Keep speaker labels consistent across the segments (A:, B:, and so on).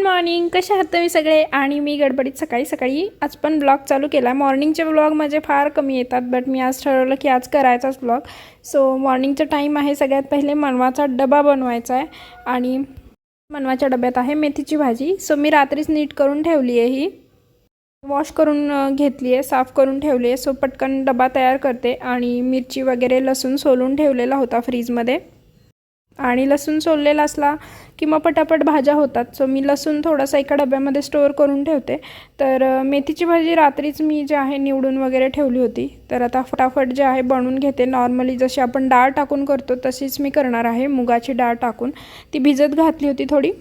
A: Morning, कशा आहात तुम्ही सगळे। आणि मी गडबडीत सकाळी आज पण ब्लॉग चालू केला। मॉर्निंगचे ब्लॉग माझे फार कमी येतात, बट मी आज ठरवलं की आज करायचाच ब्लॉग। सो मॉर्निंगचा टाईम आहे। सगळ्यात पहिले मनवाचा डबा बनवायचा आहे आणि मनवाच्या डब्यात आहे मेथीची भाजी। सो मी रात्रीच नीट करून ठेवली आहे, ही वॉश करून घेतली आहे, साफ करून ठेवली आहे। सो पटकन डबा तयार करते। आणि मिरची वगैरे लसूण सोलून ठेवलेला होता फ्रीजमध्ये, आणि लसूण सोललेला असला की मग पटापट भाज्या होतात। सो मी लसूण थोडासा एका डब्यामध्ये स्टोअर करून ठेवते। तर मेथीची भाजी रात्रीच मी जे आहे निवडून वगैरे ठेवली होती। तर आता फटाफट जे आहे बनवून घेते। नॉर्मली जशी आपण डाळ टाकून करतो तशीच मी करणार आहे, मुगाची डाळ टाकून। ती भिजत घातली होती थोडी।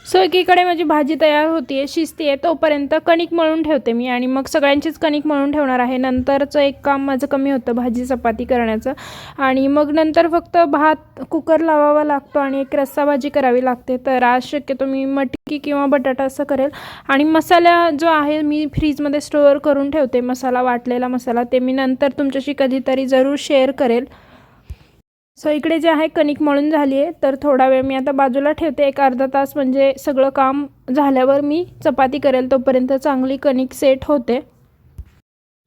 A: सो एकीकडे माझी भाजी तयार होती आहे, शिजते आहे, तोपर्यंत कणिक मळून ठेवते मी। आणि मग सगळ्यांचीच कणिक मळून ठेवणार आहे। नंतरचं एक काम माझं कमी होतं, भाजी चपाती करण्याचं। आणि मग नंतर फक्त भात कुकर लावावा लागतो आणि एक रस्सा भाजी करावी लागते। तर आज शक्यतो मी मटकी किंवा बटाटा असं करेल। आणि मसाला जो आहे मी फ्रीजमध्ये स्टोअर करून ठेवते, मसाला वाटलेला मसाला, ते मी नंतर तुमच्याशी कधीतरी जरूर शेअर करेल। सो इकडे जे आहे कणिक मळून झाली आहे, तर थोडा वेळ मी आता बाजूला ठेवते, एक अर्धा तास, म्हणजे सगळं काम झाल्यावर मी चपाती करेल, तोपर्यंत चांगली कणिक सेट होते।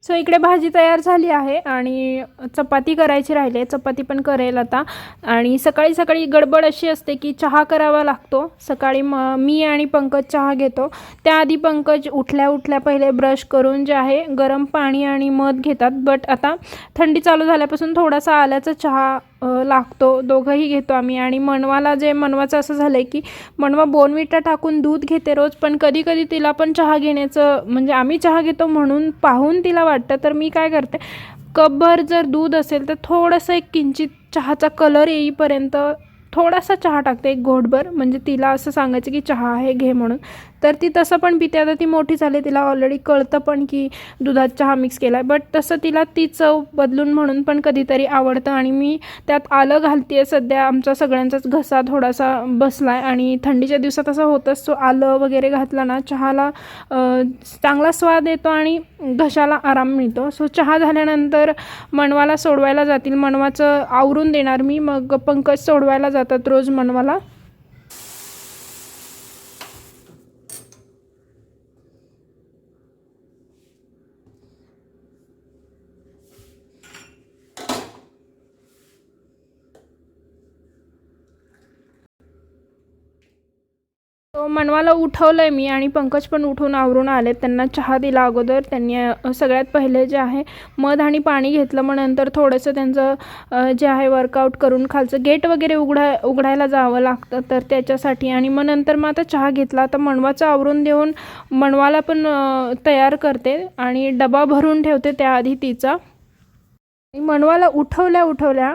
A: सो इकडे भाजी तयार झाली आहे आणि चपाती करायची राहिली आहे, चपाती पण करेल आता। आणि सकाळी गडबड अशी असते की चहा करावा लागतो। सकाळी मी आणि पंकज चहा घेतो। त्याआधी पंकज उठल्या पहिले ब्रश करून जे आहे गरम पाणी आणि मध घेतात। बट आता थंडी चालू झाल्यापासून थोडासा आल्याचा चहा लागतो, दोघंही घेतो आम्ही। आणि मनवाचं असं झालं आहे की मनवा बोर्नव्हिटा टाकून दूध घेते रोज, पण कधी तिला पण चहा घेण्याचं, म्हणजे आम्ही चहा घेतो म्हणून पाहून तिला वाटतं, तर मी काय करते, कपभर जर दूध असेल तर थोडंसं एक किंचित चहाचा कलर येईपर्यंत थोडासा चहा टाकते, एक घोटभर, म्हणजे तिला असं सांगायचं की चहा आहे घे म्हणून। तर ती तसं पण पिते। आता ती मोठी झाली, तिला ऑलरेडी कळतं पण की दुधात चहा मिक्स केला आहे, बट तसं तिला ती चव बदलून म्हणून पण कधीतरी आवडतं। आणि मी त्यात आलं घालते आहे। सध्या आमचा सगळ्यांचाच घसा थोडासा बसला आहे आणि थंडीच्या दिवसात असं होतंच। सो आलं वगैरे घातलं ना चहाला चांगला स्वाद येतो आणि घशाला आराम मिळतो। सो चहा झाल्यानंतर मनवाला सोडवायला जातील, मनवाचं आवरून देणार मी, मग पंकज सोडवायला जातात रोज मनवाला। तो मनवाला उठवलं आहे मी आणि पंकज पण उठून आवरून आले. त्यांना चहा दिला अगोदर. त्यांनी सगळ्यात पहिले जे आहे मध आणि पाणी घेतलं. मग नंतर थोडंसं त्यांचं जे आहे वर्कआउट करून खालचं गेट वगैरे उघडायला जावं लागतं तर त्याच्यासाठी. आणि मग नंतर मग आता चहा घेतला. आता मनवाचं आवरून देऊन मनवाला पण तयार करते आणि डबा भरून ठेवते त्याआधी तिचा. मनवाला उठवल्या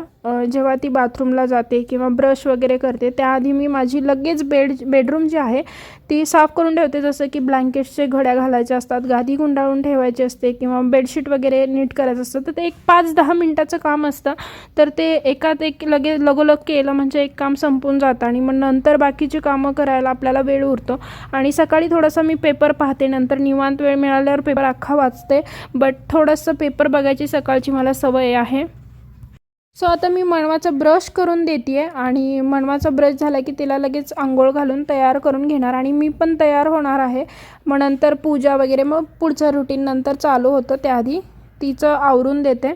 A: जेव्हा ती बाथरूमला जाते किंवा ब्रश वगैरे करते त्याआधी मी माझी लगेच बेडरूम जी आहे ती साफ करून ठेवते. जसं की ब्लँकेट्सचे घड्या घालायचे असतात, गादी गुंडाळून ठेवायची असते किंवा बेडशीट वगैरे नीट करायचं असतं. तर ते एक 5-10 मिनटाचं काम असतं. तर ते एकात एक लगोलग केलं म्हणजे एक काम संपून जातं आणि मग नंतर बाकीची कामं करायला आपल्याला वेळ उरतो. आणि सकाळी थोडासा मी पेपर पाहते. नंतर निवांत वेळ मिळाल्यावर पेपर अख्खा वाचते. बट थोडंसं पेपर बघायची सकाळची मला सवय आहे. सो आता मी मनवाचा ब्रश करून देते आहे आणि मनवाचा ब्रश झाला की तिला लगेच आंघोळ घालून तयार करून घेणार आणि मी पण तयार होणार आहे. मग नंतर पूजा वगैरे मग पुढचं रुटीन नंतर चालू होतं. त्याआधी तिचं आवरून देते.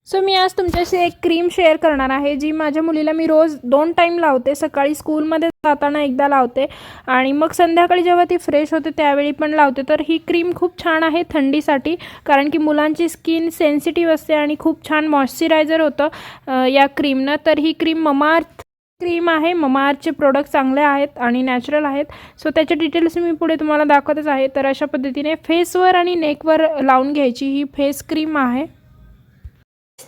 A: सो मी आज तुमच्याशी एक क्रीम शेअर करणार आहे जी माझ्या मुलीला मी रोज 2 टाईम लावते. सकाळी स्कूलमध्ये जाताना एकदा लावते आणि मग संध्याकाळी जेव्हा ती फ्रेश होते त्यावेळी पण लावते. तर ही क्रीम खूप छान आहे थंडीसाठी, कारण की मुलांची स्किन सेन्सिटिव्ह असते आणि खूप छान मॉइश्चरायझर होतं या क्रीमनं. तर ही क्रीम ममाअर्थ क्रीम आहे. ममाअर्थचे प्रोडक्ट चांगले आहेत आणि नॅचरल आहेत. सो त्याचे डिटेल्स मी पुढे तुम्हाला दाखवतच आहे. तर अशा पद्धतीने फेसवर आणि नेकवर लावून घ्यायची ही फेस क्रीम आहे.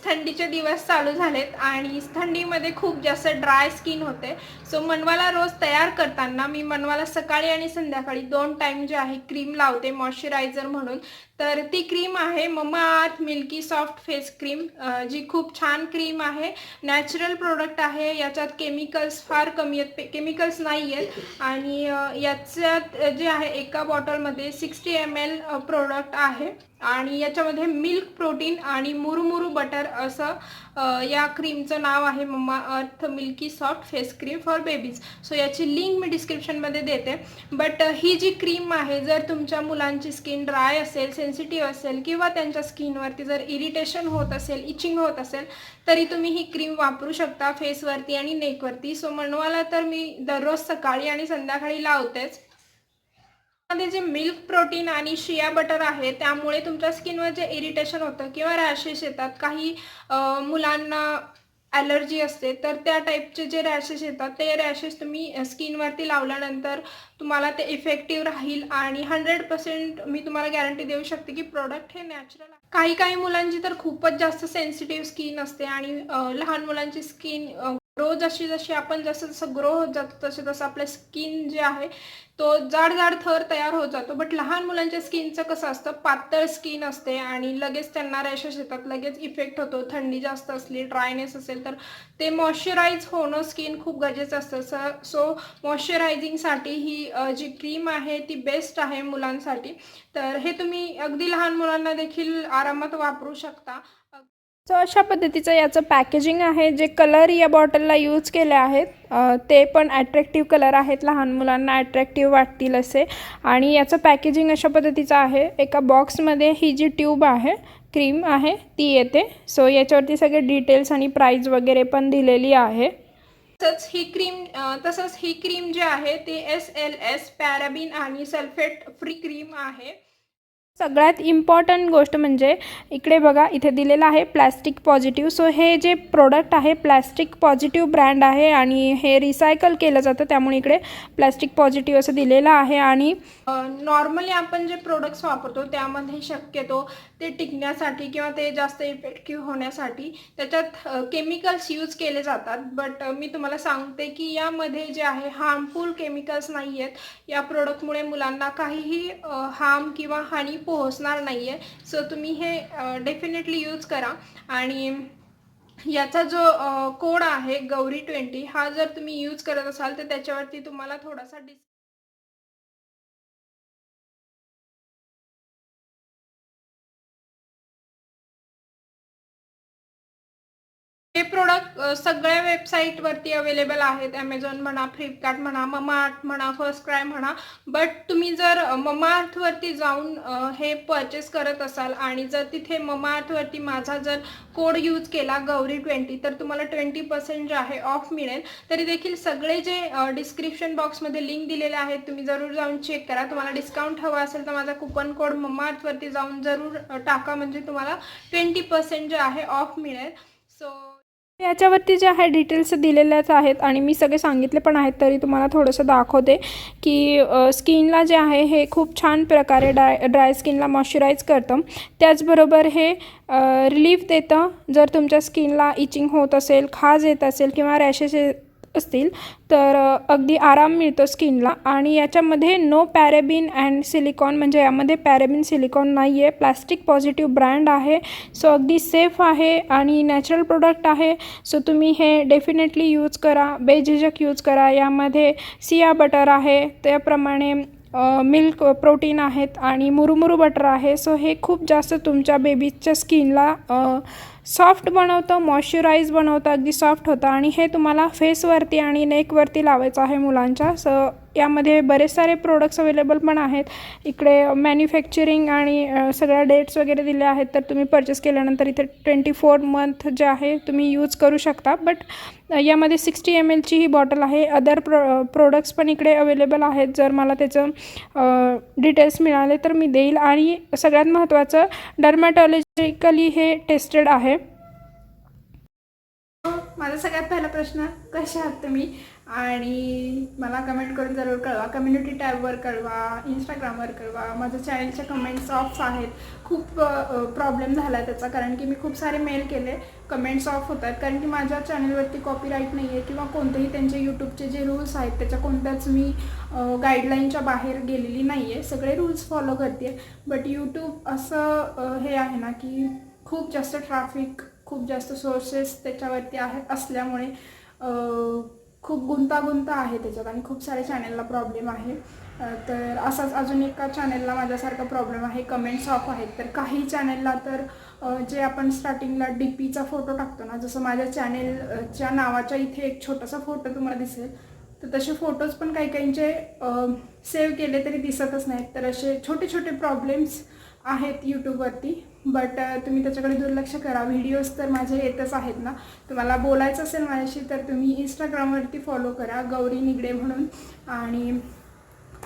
A: थंडीचे दिवस चालू झालेत आणि थंडीमध्ये खूप जास्त ड्राय स्किन होते. सो मनवाला रोज तयार करताना मी मनवाला सकाळी आणि संध्याकाळी 2 टाईम जे आहे क्रीम लावते मॉइश्चरायझर म्हणून. तर ती क्रीम आहे Mamaearth milky soft face cream, जी खूप छान क्रीम आहे. नॅचरल प्रोडक्ट आहे. याच्यात केमिकल्स फार कमी आहेत, केमिकल्स नाही आहेत. आणि याच्यात जे आहे एका बॉटलमध्ये 60 ml प्रोडक्ट आहे आणि याच्यामध्ये मिल्क प्रोटीन आणि मुरुमुरू बटर असं या क्रीमचं नाव आहे. Mamaearth milky soft face cream for babies. So याची लिंक मी डिस्क्रिप्शनमध्ये देते. बट ही जी क्रीम आहे जर तुमच्या मुलांची स्किन ड्राय असेल, सेन्सिटिव्ह असेल किंवा त्यांच्या स्किनवरती जर इरिटेशन होत असेल, इचिंग होत असेल तरी तुम्ही ही क्रीम वापरू शकता फेसवरती आणि नेकवरती. सो मनवाला तर मी दररोज सकाळी आणि संध्याकाळी लावतेच. मध्ये जे मिल्क प्रोटीन आणि शिया बटर आहे त्यामुळे तुमच्या स्किनवर जे इरिटेशन होतं किंवा रॅशेस येतात, काही मुलांना ॲलर्जी असते तर त्या टाईपचे जे रॅशेस येतात ते रॅशेस तुम्ही स्किनवरती लावल्यानंतर तुम्हाला ते इफेक्टिव्ह राहील आणि 100% मी तुम्हाला गॅरंटी देऊ शकते की प्रोडक्ट हे नॅचरल आहे. काही मुलांची तर खूपच जास्त सेन्सिटिव्ह स्किन असते आणि लहान मुलांची स्किन ग्रो जशी आपण जसं ग्रो होत जातो तसं आपलं स्किन जे आहे तो जाड थर तयार होत जातो. बट लहान मुलांच्या स्किनचं कसं असतं, पातळ स्किन असते आणि लगेच त्यांना रॅशेस येतात, लगेच इफेक्ट होतो. थंडी जास्त असली, ड्रायनेस असेल तर ते मॉइश्चराईज होणं स्किन खूप गरजेचं असतं. सो मॉइश्चरायझिंगसाठी ही जी क्रीम आहे ती बेस्ट आहे मुलांसाठी. तर हे तुम्ही अगदी लहान मुलांना देखील आरामात वापरू शकता. सो अशा पद्धतीचं याचं पॅकेजिंग आहे. जे कलर या बॉटलला यूज केले आहेत ते पण ॲट्रॅक्टिव्ह कलर आहेत, लहान मुलांना ॲट्रॅक्टिव्ह वाटतील असे. आणि याचं पॅकेजिंग अशा पद्धतीचं आहे. एका बॉक्समध्ये ही जी ट्यूब आहे, क्रीम आहे ती येते. सो याच्यावरती सगळे डिटेल्स आणि प्राईज वगैरे पण दिलेली आहे. तसंच ही क्रीम जी आहे ती SLS पॅराबिन आणि सल्फेट फ्री क्रीम आहे. सगळ्यात इम्पॉर्टंट गोष्ट म्हणजे इकडे बघा, इथे दिलेलं आहे प्लॅस्टिक पॉझिटिव्ह. सो हे जे प्रोडक्ट आहे प्लॅस्टिक पॉझिटिव्ह ब्रँड आहे आणि हे रिसायकल केलं जातं, त्यामुळे इकडे प्लॅस्टिक पॉझिटिव्ह असं दिलेलं आहे. आणि नॉर्मली आपण जे प्रोडक्ट्स वापरतो त्यामध्ये शक्यतो ते टिकण्यासाठी किंवा ते जास्त इफेक्टिव्ह होण्यासाठी त्याच्यात केमिकल्स यूज केले जातात. बट मी तुम्हाला सांगते की यामध्ये जे आहे हार्मफुल केमिकल्स नाही आहेत. या प्रोडक्टमुळे मुलांना काहीही हार्म किंवा हानी पोहोचणार नाही आहे. सो तुम्ही हे डेफिनेटली यूज करा. आणि याचा जो कोड आहे GAURI20 हा जर तुम्ही यूज करत असाल तर त्याच्यावरती तुम्हाला थोडासा हे प्रोडक्ट सगळ्या वेबसाईटवरती अवेलेबल आहेत. ॲमेझॉन म्हणा, फ्लिपकार्ट म्हणा, ममाअर्थ म्हणा, फर्स्ट क्राय म्हणा. बट तुम्ही जर ममाअर्थवरती जाऊन हे परचेस करत असाल आणि जर तिथे ममाअर्थवरती माझा जर कोड यूज केला GAURI20 तर तुम्हाला 20% जे आहे ऑफ मिळेल. तरी देखील सगळे जे डिस्क्रिप्शन बॉक्समध्ये लिंक दिलेले आहेत तुम्ही जरूर जाऊन चेक करा. तुम्हाला डिस्काउंट हवा असेल तर माझा कुपन कोड ममाअर्थवरती जाऊन जरूर टाका, म्हणजे तुम्हाला 20% जे आहे ऑफ मिळेल. सो याच्यावरती जे आहे डिटेल्स दिलेल्याच आहेत आणि मी सगळे सांगितले पण आहेत. तरी तुम्हाला थोडंसं दाखवते की स्किनला जे आहे हे खूप छान प्रकारे ड्राय स्किनला मॉइश्चराईज करतं. त्याचबरोबर हे रिलीफ देतं जर तुमच्या स्किनला इचिंग होत असेल, खाज येत असेल किंवा रॅशेस असतील तर अगदी आराम मिळतो स्किनला. आणि याच्यामध्ये नो पॅरेबिन अँड सिलिकॉन, म्हणजे यामध्ये पॅरेबिन सिलिकॉन नाही आहे. प्लास्टिक पॉझिटिव्ह ब्रँड आहे. सो अगदी सेफ आहे आणि नॅचरल प्रोडक्ट आहे. सो तुम्ही हे डेफिनेटली यूज करा, बेझिझक यूज करा. यामध्ये शिया बटर आहे, त्याप्रमाणे मिल्क प्रोटीन आहेत आणि मुरुमुरू बटर आहे. सो हे खूप जास्त तुमच्या बेबीच्या स्किनला सॉफ्ट बनवतं, मॉइश्चराईज बनवतं, अगदी सॉफ्ट होतं. आणि हे तुम्हाला फेसवरती आणि नेकवरती लावायचं आहे मुलांच्या. सो यामध्ये बरेच सारे प्रोडक्ट्स अवेलेबल पण आहेत. इकडे मॅन्युफॅक्चरिंग आणि सगळ्या डेट्स वगैरे दिले आहेत. तर तुम्ही परचेस केल्यानंतर इथे 24 मंथ जे आहे तुम्ही यूज करू शकता. बट यामध्ये 60 ml ही बॉटल आहे. अदर प्रोडक्ट्स पण इकडे अवेलेबल आहेत. जर मला त्याचं डिटेल्स मिळाले तर मी देईल. आणि सगळ्यात महत्त्वाचं डर्मॅटॉलॉजिकली हे टेस्टेड आहे. माझा सगळ्यात पहिला प्रश्न, कसे आहात तुम्ही? आणि मला कमेंट करून जरूर कळवा. कम्युनिटी टॅबवर कळवा, इंस्टाग्रामवर कळवा. माझ्या चॅनलच्या कमेंट्स ऑफ आहेत. खूप प्रॉब्लेम झाला आहे त्याचा, कारण की मी खूप सारे मेल केले, कमेंट्स ऑफ होत आहेत. कारण की माझ्या चॅनलवरती कॉपीराईट नाही आहे किंवा कोणतेही त्यांचे यूट्यूबचे जे रूल्स आहेत त्याच्या कोणत्याच मी गाईडलाईनच्या बाहेर गेलेली नाही आहे. सगळे रूल्स फॉलो करते. बट यूट्यूब असं हे आहे ना की खूप जास्त ट्रॅफिक, खूप जास्त सोर्सेस त्याच्यावरती आहेत असल्यामुळे खूप गुंतागुंत आहे त्याच्यात आणि खूप सारे चॅनलला प्रॉब्लेम आहे. तर असाच अजून एका चॅनलला माझ्यासारखा प्रॉब्लेम आहे, कमेंट्स ऑफ आहेत. तर काही चॅनलला तर जे आपण स्टार्टिंगला DPचा फोटो टाकतो ना, जसं माझ्या चॅनलच्या नावाच्या इथे एक छोटासा फोटो तुम्हाला दिसेल, तर तसे फोटोज पण काही काहींचे सेव्ह केले तरी दिसतच नाहीत. तर असे छोटे छोटे प्रॉब्लेम्स आहेत यूट्यूबवरती. बट तुम्ही त्याच्याकडे दुर्लक्ष करा. व्हिडिओज तर माझे येतच आहेत ना. तुम्हाला बोलायचं असेल माझ्याशी तर तुम्ही इंस्टाग्रामवरती फॉलो करा, गौरी निगडे म्हणून. आणि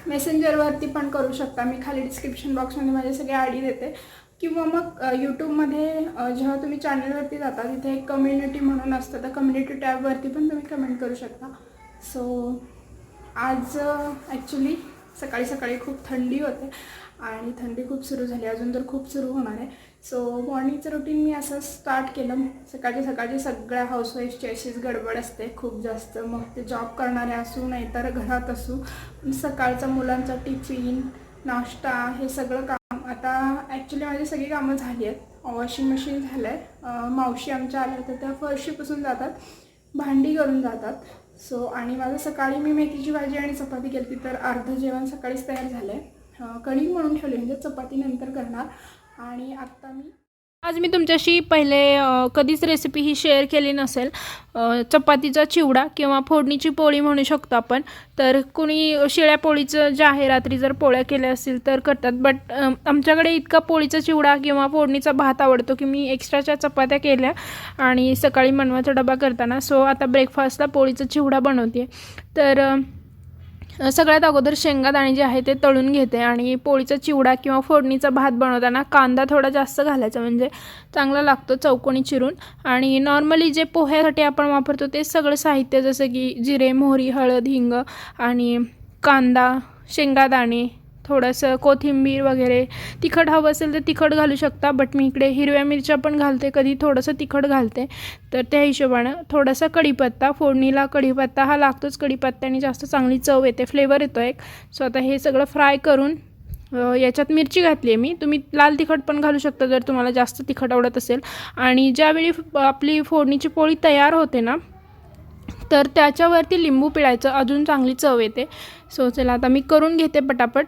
A: मेसेंजरवरती पण करू शकता. मी खाली डिस्क्रिप्शन बॉक्समध्ये माझे सगळे आय डी देते. किंवा मग यूट्यूबमध्ये जेव्हा तुम्ही चॅनलवरती जाता तिथे एक कम्युनिटी म्हणून असतं, तर कम्युनिटी टॅबवरती पण तुम्ही कमेंट करू शकता. सो आज ॲक्च्युली सकाळी सकाळी खूप थंडी होते आणि थंडी खूप सुरू झाली, अजून तर खूप सुरू होणार आहे. सो मॉर्निंगचं रुटीन मी असं स्टार्ट केलं. सकाळची सकाळची सगळ्या हाऊसवाईफची अशीच गडबड असते खूप जास्त. मग ते जॉब करणारे असू नाहीतर घरात असू, सकाळचा मुलांचा टिफिन, नाश्ता, हे सगळं काम. आता ॲक्च्युली माझी सगळी कामं झाली आहेत. वॉशिंग मशीन झालं आहे, मावशी आमच्या आल्या तर त्या फरशीपासून जातात, भांडी करून जातात. सो आणि माझं सकाळी मी मेथीची भाजी आणि चपाती केली, तर अर्धं जेवण सकाळीच तयार झालं आहे. कणिक म्हणून ठेवले, म्हणजे चपाती नंतर करणार. आणि आत्ता आज मी तुमच्याशी पहिले कधीच रेसिपी ही शेअर केली नसेल. चपातीचा चिवडा किंवा फोडणीची पोळी म्हणू शकतो आपण. तर कुणी शिळ्या पोळीचं जे आहे, रात्री जर पोळ्या केल्या असतील तर करतात. बट आमच्याकडे इतका पोळीचा चिवडा किंवा फोडणीचा भात आवडतो की मी एक्स्ट्राच्या चपात्या केल्या आणि सकाळी मनवाचा डबा करताना. सो आता ब्रेकफास्टला पोळीचा चिवडा बनवते. तर सगळ्यात अगोदर शेंगादाणे जे आहे ते तळून घेते. आणि पोळीचा चिवडा किंवा फोडणीचा भात बनवताना कांदा थोडा जास्त घालायचा, म्हणजे चांगला लागतो चौकोनी चिरून. आणि नॉर्मली जे पोह्यासाठी आपण वापरतो ते सगळं साहित्य, जसं की जिरे, मोहरी, हळद, हिंग आणि कांदा, शेंगादाणे, थोडंसं कोथिंबीर वगैरे. तिखट हवं असेल तर तिखट घालू शकता, बट मी इकडे हिरव्या मिरच्या पण घालते, कधी थोडंसं तिखट घालते. तर त्या हिशोबानं थोडासा कढीपत्ता, फोडणीला कढीपत्ता हा लागतोच. कढीपत्त्याने जास्त चांगली चव येते, फ्लेवर येतो एक. सो आता हे सगळं फ्राय करून याच्यात मिरची घातली आहे मी. तुम्ही लाल तिखट पण घालू शकता जर तुम्हाला जास्त तिखट आवडत असेल. आणि ज्यावेळी आपली फोडणीची पोळी तयार होते ना, तर त्याच्यावरती लिंबू पिळायचं, अजून चांगली चव येते. सो चला आता मी करून घेते पटापट.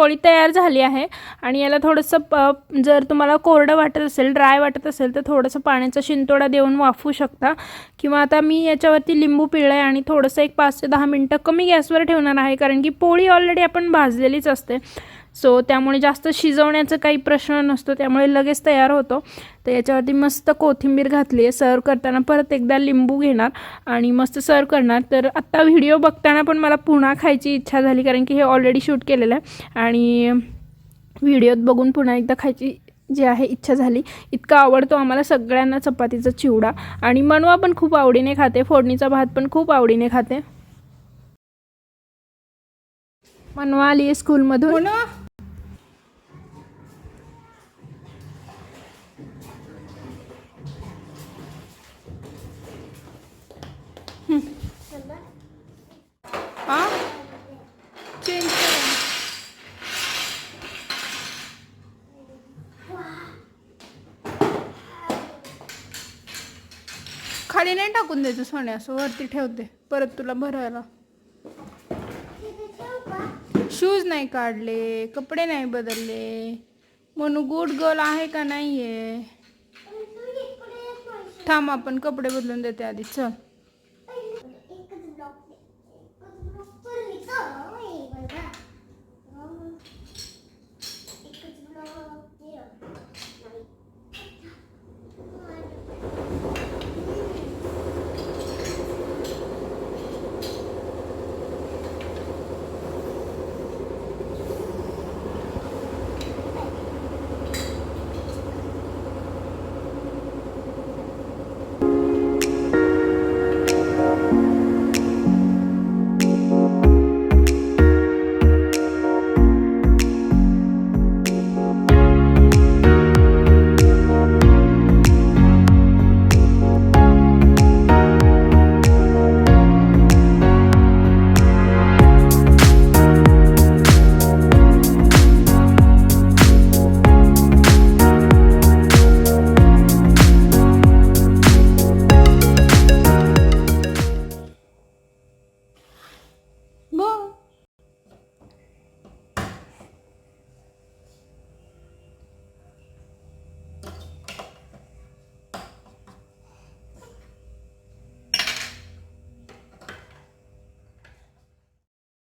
A: पोळी तयार झाली आहे आणि याला थोडंसं जर तुम्हाला कोरडं वाटत असेल, ड्राय वाटत असेल तर थोडंसं पाण्याचा शिंतोडा देऊन वाफवू शकता. किंवा आता मी याच्यावरती लिंबू पिळलं आहे आणि थोडंसं एक 5 ते 10 मिनटं कमी गॅसवर ठेवणार आहे, कारण की पोळी ऑलरेडी आपण भाजलेलीच असते. सो त्यामुळे जास्त शिजवण्याचा काही प्रश्न नसतो, त्यामुळे लगेच तयार होतो. तर याच्यावरती मस्त कोथिंबीर घातली आहे. सर्व करताना परत एकदा लिंबू घेणार आणि मस्त सर्व करणार. तर आत्ता व्हिडिओ बघताना पण मला पुन्हा खायची इच्छा झाली, कारण की हे ऑलरेडी शूट केलेलं आहे आणि व्हिडिओत बघून पुन्हा एकदा खायची जी आहे इच्छा झाली. इतका आवडतो आम्हाला सगळ्यांना चपातीचा चिवडा. आणि मनवा पण खूप आवडीने खाते, फोडणीचा भात पण खूप आवडीने खाते. मनवा आली आहे स्कूलमधून. चेंज खाली नाही टाकून द्यायचं सोन्या, असं वरती ठेवते परत तुला भरायला. शूज नाही काढले, कपडे नाही बदलले. म्हणून गुड गर्ल आहे का नाही आहे? थांब, आपण कपडे बदलून देते आधी. चल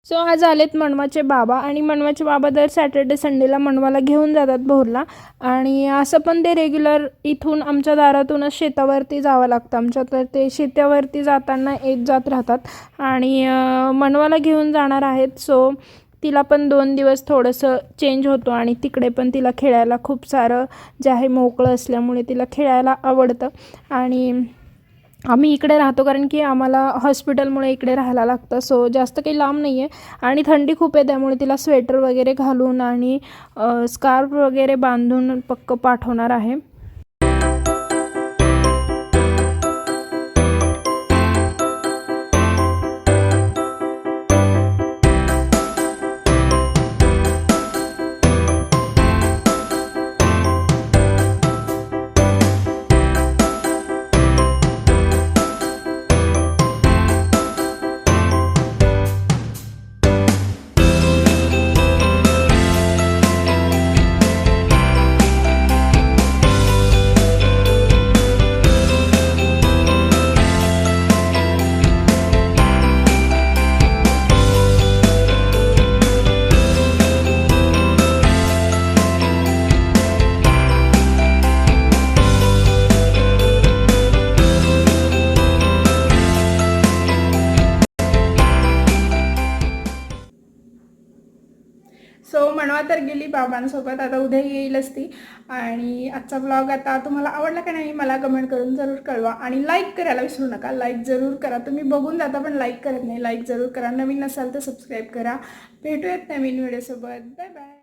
A: सो आज आलेत मनवाचे बाबा आणि मनवाचे बाबा दर सॅटर्डे संडेला मनवाला घेऊन जातात भोरला. आणि असं पण ते रेग्युलर इथून आमच्या दारातूनच शेतावरती जावं लागतं आमच्या. तर ते शेतावरती जाताना येत जात राहतात आणि मनवाला घेऊन जाणार आहेत. सो तिला पण 2 दिवस थोडंसं चेंज होतो आणि तिकडे पण तिला खेळायला खूप सारं जे आहे मोकळं असल्यामुळे तिला खेळायला आवडतं. आणि आम्ही इकडे राहतो कारण की आम्हाला हॉस्पिटलमुळे इकडे राहायला लागतं. सो जास्त काही लांब नाही आहे आणि थंडी खूप आहे, त्यामुळे तिला स्वेटर वगैरे घालून आणि स्कार्फ वगैरे बांधून पक्क पाठवणार आहे. सो मनवा तर गेली बाबांसोबत, आता उद्या येईलच ती. आणि आजचा ब्लॉग आता तुम्हाला आवडला का नाही मला कमेंट करून जरूर कळवा. आणि लाईक करायला विसरू नका, लाईक जरूर करा. तुम्ही बघून जाता पण लाईक करत नाही, लाईक जरूर करा. नवीन नसाल तर सबस्क्राईब करा. भेटूयात नवीन व्हिडिओसोबत. Bye bye.